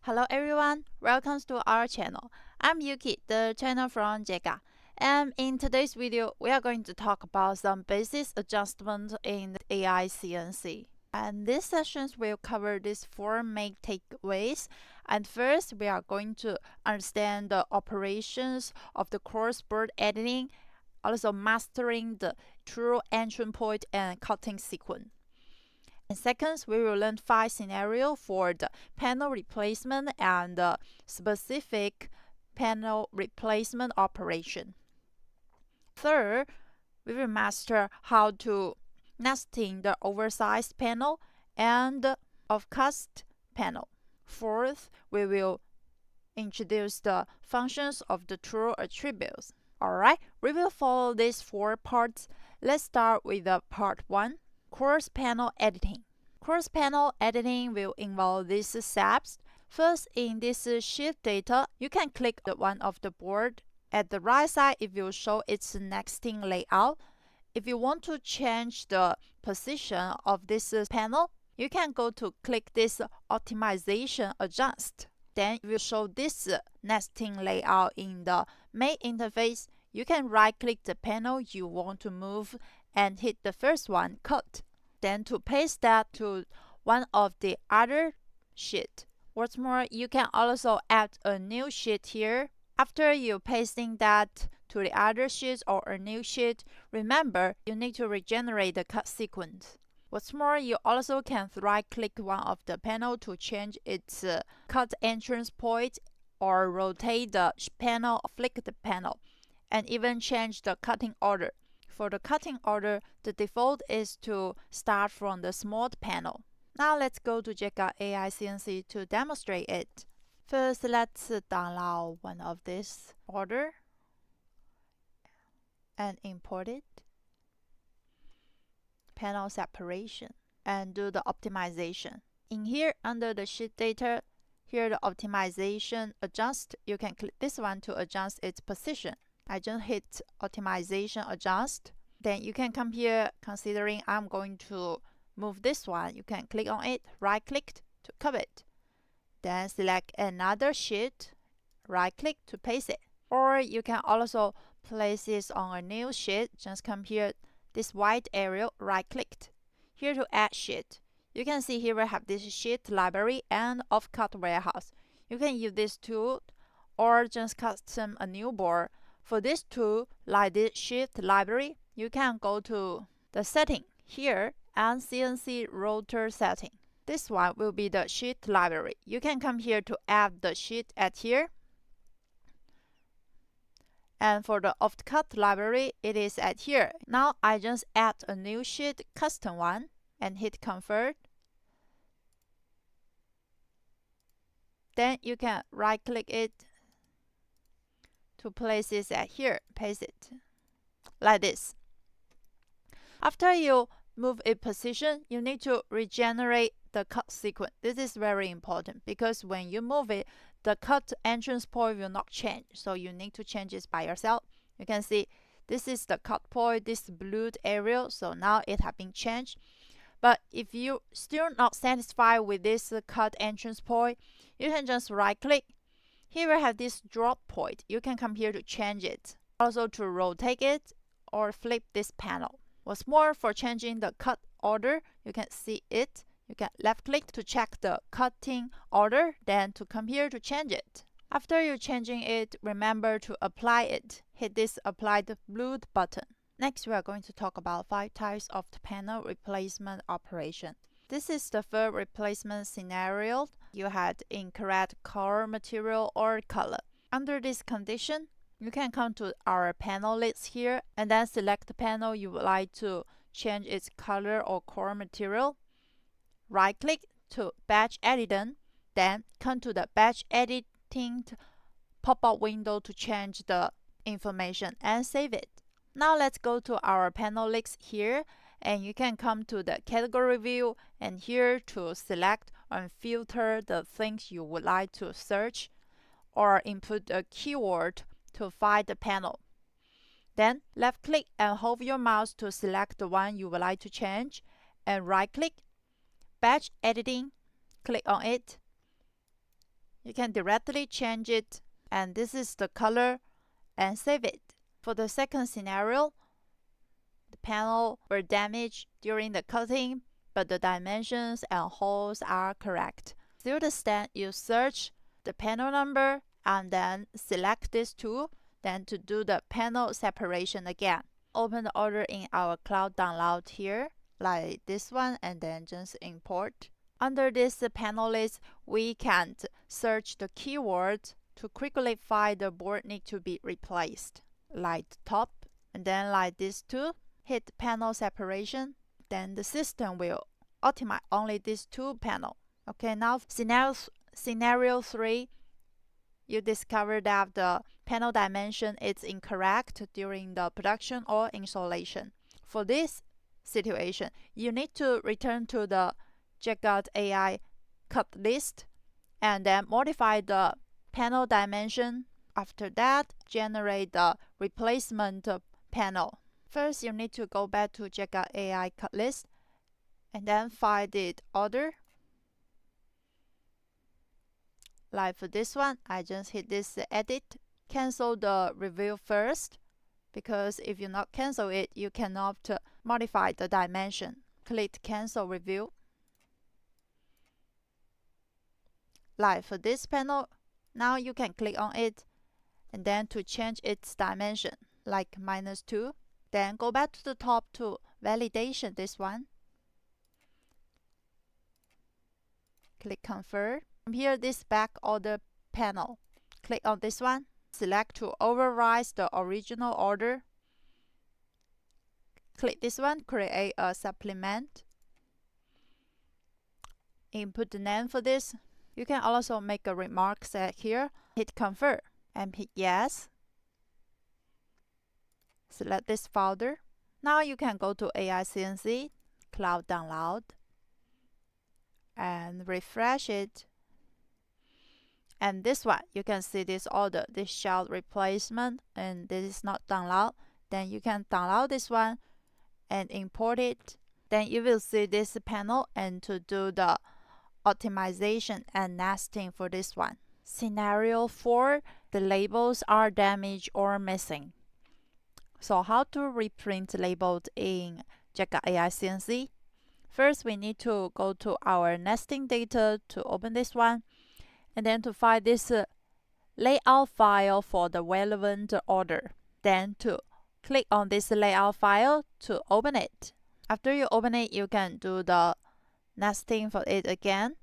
Hello everyone, welcome to our channel. I'm Yuki, the channel from JEGA. And in today's video, we are going to talk about some basis adjustment in the AiCNC. And these sessions will cover these four main takeaways. And first, we are going to understand the operations of the crossboard editing, also mastering the true entry point and cutting sequence. And second, we will learn 5 scenarios for the panel replacement and the specific panel replacement operation. Third, we will master how to nesting the oversized panel and the offcut panel. Fourth, we will introduce the functions of the true attributes. Alright, we will follow these 4 parts. Let's start with the part 1. Cross panel editing. Cross panel editing will involve these steps. First, in this sheet data, you can click the one of the board. At the right side, it will show its nesting layout. If you want to change the position of this panel, you can go to click this optimization adjust. Then it will show this nesting layout in the main interface. You can right click the panel you want to move and hit the first one, cut. Then to paste that to one of the other sheet. What's more, you can also add a new sheet here. After you pasting that to the other sheet or a new sheet, remember you need to regenerate the cut sequence. What's more, you also can right click one of the panel to change its cut entrance point or rotate the panel, flick the panel, and even change the cutting order. For the cutting order, the default is to start from the small panel. Now let's go to JEGA AiCNC to demonstrate it. First, let's download one of this order and import it. Panel separation and do the optimization. In here, under the sheet data, here the optimization adjust. You can click this one to adjust its position. I just hit optimization adjust. Then you can come here, considering I'm going to move this one, you can click on it, right click to cover it. Then select another sheet, right click to paste it. Or you can also place this on a new sheet, just come here, this white area, right click. Here to add sheet. You can see here we have this sheet library and Offcut warehouse. You can use this tool or just custom a new board. For this tool, like this sheet library, you can go to the setting here and CNC rotor setting. This one will be the sheet library. You can come here to add the sheet at here. And for the Offcut library, it is at here. Now I just add a new sheet, custom one, and hit convert. Then you can right click it to place this at here, paste it like this. After you move a position, you need to regenerate the cut sequence. This is very important because when you move it, the cut entrance point will not change. So you need to change this by yourself. You can see this is the cut point, this blue area. So now it has been changed. But if you still not satisfied with this cut entrance point, you can just right click. Here we have this drop point. You can come here to change it. Also to rotate it or flip this panel. What's more, for changing the cut order, you can see it. You can left click to check the cutting order, then to come here to change it. After you're changing it, remember to apply it. Hit this apply the blue button. Next, we are going to talk about 5 types of the panel replacement operation. This is the first replacement scenario. You had incorrect color material or color. Under this condition, you can come to our panel list here and then select the panel you would like to change its color or core material. Right click to batch editing, then come to the batch editing pop-up window to change the information and save it. Now let's go to our panel list here, and you can come to the category view and here to select and filter the things you would like to search or input a keyword to find the panel. Then left click and hold your mouse to select the one you would like to change and right click, batch editing, click on it. You can directly change it, and this is the color, and save it. For the second scenario, the panel were damaged during the cutting, but the dimensions and holes are correct. Still the step, you search the panel number and then select this tool, then to do the panel separation again. Open the order in our cloud download here, like this one, and then just import. Under this panel list, we can search the keyword to quickly find the board need to be replaced, like top, and then like this tool, hit panel separation, then the system will optimize only these two panels. Okay, now scenario 3, you discover that the panel dimension is incorrect during the production or installation. For this situation, you need to return to the JEGA AI cut list and then modify the panel dimension. After that, generate the replacement panel. First, you need to go back to JEGA AI cut list and then find the order. Like for this one, I just hit this edit. Cancel the review first, because if you not cancel it, you cannot modify the dimension. Click cancel review. Like for this panel, now you can click on it and then to change its dimension, like -2. Then go back to the top to validation this one. Click confirm. Here, this back order panel. Click on this one. Select to override the original order. Click this one, create a supplement. Input the name for this. You can also make a remark set here. Hit confirm and hit yes. Select this folder. Now you can go to AiCNC, cloud download, and refresh it. And this one, you can see this order, this shell replacement, and this is not download. Then you can download this one and import it. Then you will see this panel and to do the optimization and nesting for this one. Scenario 4, the labels are damaged or missing. So how to reprint labels in JEGA AiCNC? First, we need to go to our nesting data to open this one, and then to find this layout file for the relevant order. Then to click on this layout file to open it. After you open it, you can do the nesting for it again.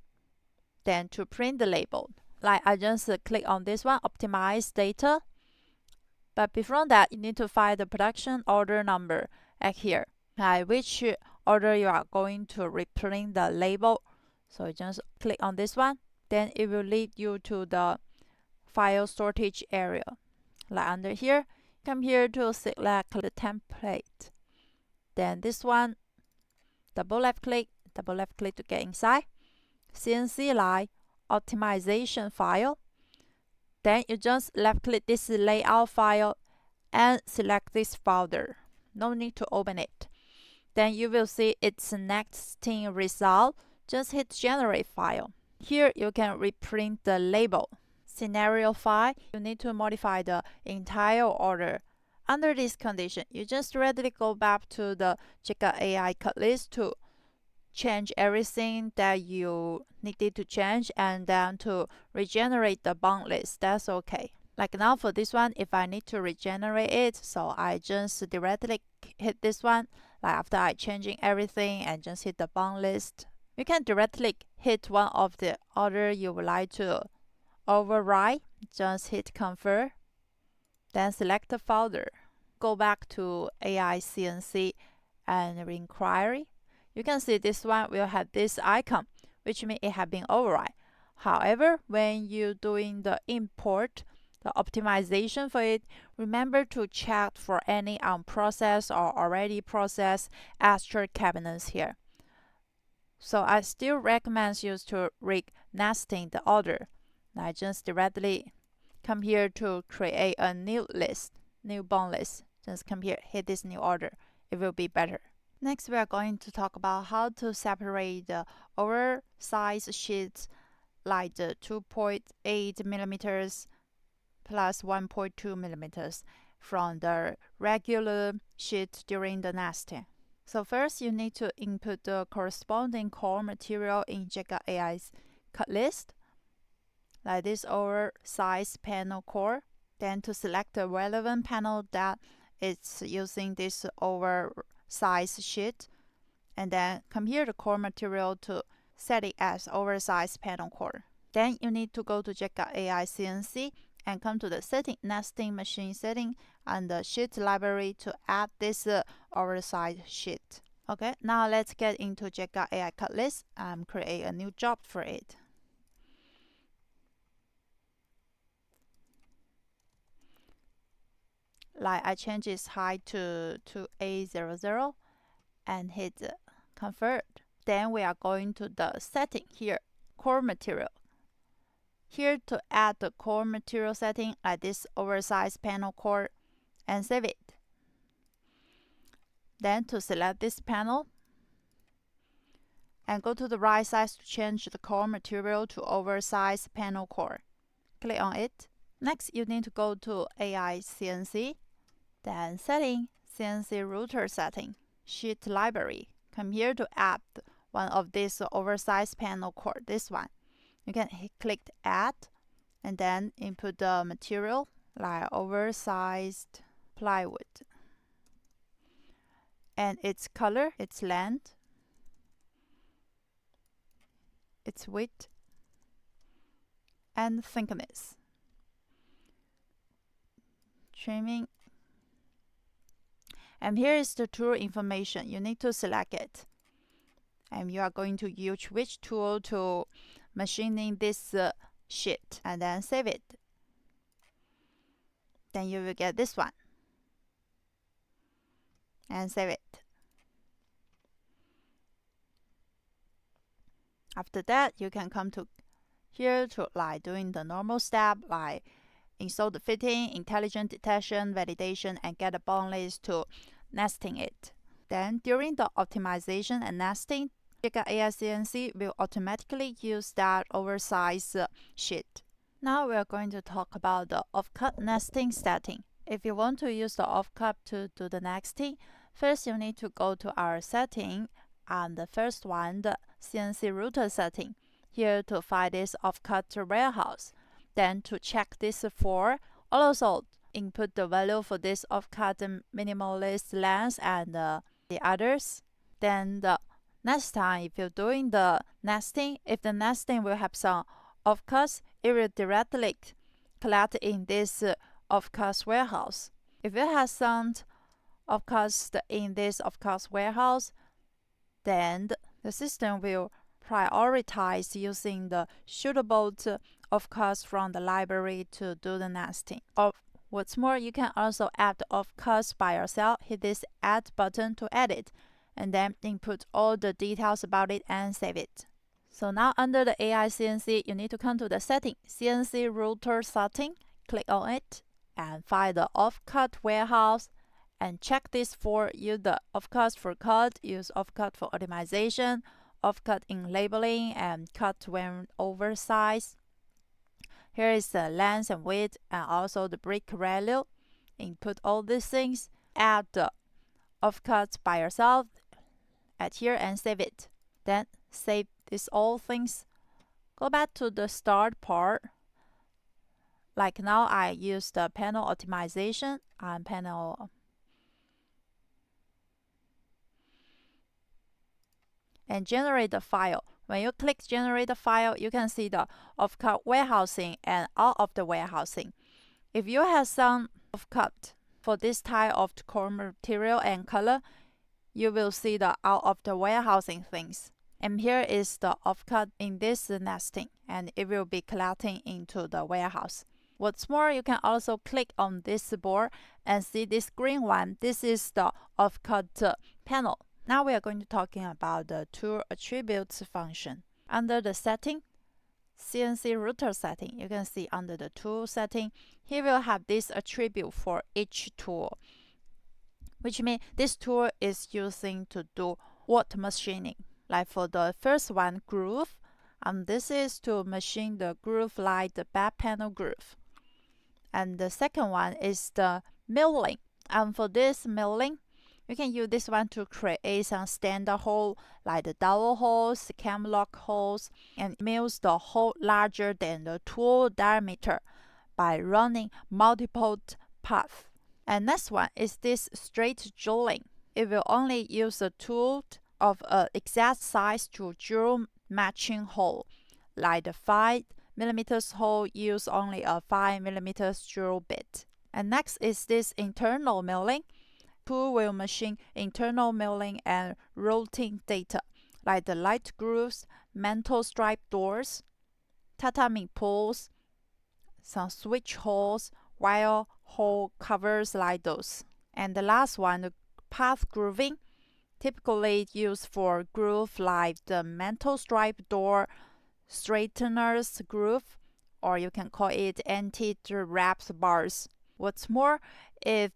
Then to print the label. Like I just click on this one, optimize data. But before that, you need to find the production order number at here. Which order you are going to reprint the label. So just click on this one. Then it will lead you to the file storage area. Like under here, come here to select the template. Then this one, double left click to get inside. CNC line optimization file. Then you just left click this layout file and select this folder. No need to open it. Then you will see its nesting result. Just hit generate file. Here you can reprint the label. Scenario 5, you need to modify the entire order. Under this condition, you just readily go back to the JEGA AI cut list to change everything that you needed to change and then to regenerate the bound list. That's okay. Like now for this one, if I need to regenerate it, so I just directly hit this one. Like after I changing everything and just hit the bound list. You can directly hit one of the order you would like to override. Just hit confirm. Then select the folder. Go back to AiCNC and inquiry. You can see this one will have this icon, which means it has been override. However, when you're doing the import, the optimization for it, remember to check for any unprocessed or already processed extra cabinets here. So I still recommend you to rig nesting the order. I just directly come here to create a new list, new bound list. Just come here, hit this new order. It will be better. Next, we are going to talk about how to separate the oversized sheets like the 2.8 millimeters plus 1.2 millimeters from the regular sheet during the nesting. So first, you need to input the corresponding core material in JEGA AI's cut list, like this oversized panel core. Then to select the relevant panel that is using this oversized sheet, and then compare the core material to set it as oversized panel core. Then you need to go to JEGA AiCNC and come to the setting, nesting machine setting, and the sheet library to add this oversized sheet. Okay, now let's get into JEGA AI cut list and create a new job for it. Like I change its height to A00 and hit convert. Then we are going to the setting here, core material. Here to add the core material setting like this oversized panel core and save it. Then to select this panel and go to the right side to change the core material to oversized panel core. Click on it. Next, you need to go to AiCNC, then setting, CNC router setting, sheet library. Come here to add one of these oversized panel core, this one. You can click add and then input the material like oversized plywood and its color, its length, its width, and thickness. Trimming. And here is the tool information. You need to select it. And you are going to use which tool to machining this sheet and then save it. Then you will get this one and save it. After that, you can come to here to like doing the normal step like install the fitting, intelligent detection, validation, and get a bond list to nesting it. Then during the optimization and nesting, JEGA AiCNC will automatically use that oversized sheet. Now we are going to talk about the offcut nesting setting. If you want to use the offcut to do the nesting, first you need to go to our setting and the first one, the CNC router setting. Here to find this offcut warehouse. Then to check this for also input the value for this offcut minimalist length and the others. Then the next time if you're doing the nesting, if the nesting will have some offcuts, it will directly collect in this offcut warehouse. If it has some offcuts in this offcut warehouse, then the system will prioritize using the suitable offcuts from the library to do the nesting. What's more, you can also add the offcuts by yourself. Hit this add button to edit and then input all the details about it and save it. So now under the AiCNC, you need to come to the setting, CNC router setting, click on it and find the offcut warehouse and check this for use the offcuts for cut, use offcut for optimization, offcut in labeling, and cut when oversized. Here is the length and width and also the brick value. Input all these things, add the offcuts by yourself, add here and save it. Then save these all things. Go back to the start part. Like now I use the panel optimization and panel and generate the file. When you click generate the file, you can see the offcut warehousing and out of the warehousing. If you have some offcut for this type of core material and color, you will see the out of the warehousing things. And here is the offcut in this nesting, and it will be collecting into the warehouse. What's more, you can also click on this board and see this green one. This is the offcut panel. Now we are going to talking about the tool attributes function. Under the setting, CNC router setting, you can see under the tool setting, here will have this attribute for each tool, which means this tool is using to do what machining. Like for the first one, groove, And this is to machine the groove like the back panel groove. And the second one is the milling. And for this milling, you can use this one to create some standard hole like the dowel holes, cam lock holes, and mills the hole larger than the tool diameter by running multiple paths. And next one is this straight drilling. It will only use a tool of an exact size to drill matching hole, like the 5mm hole use only a 5mm drill bit. And next is this internal milling. Tool will machine internal milling and routing data, like the light grooves, mantle stripe doors, tatami pulls, some switch holes, wire hole covers like those. And the last one, the path grooving, typically used for groove like the mantle stripe door, straightener's groove, or you can call it anti-wrapped bars. What's more, if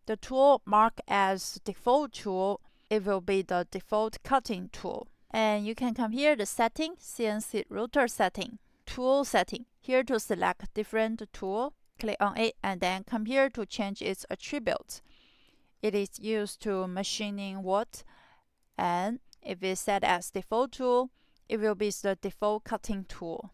the tool marked as default tool, it will be the default cutting tool. And you can come here the setting, CNC router setting, tool setting. Here to select different tool, click on it and then come here to change its attributes. It is used to machining wood, and if it's set as default tool, it will be the default cutting tool.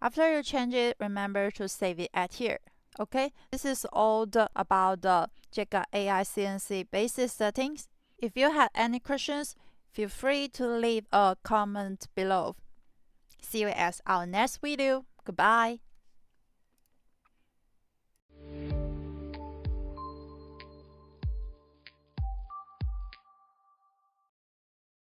After you change it, remember to save it at here. Okay, this is all about the JEGA AiCNC basic settings. If you have any questions, feel free to leave a comment below. See you at our next video. Goodbye.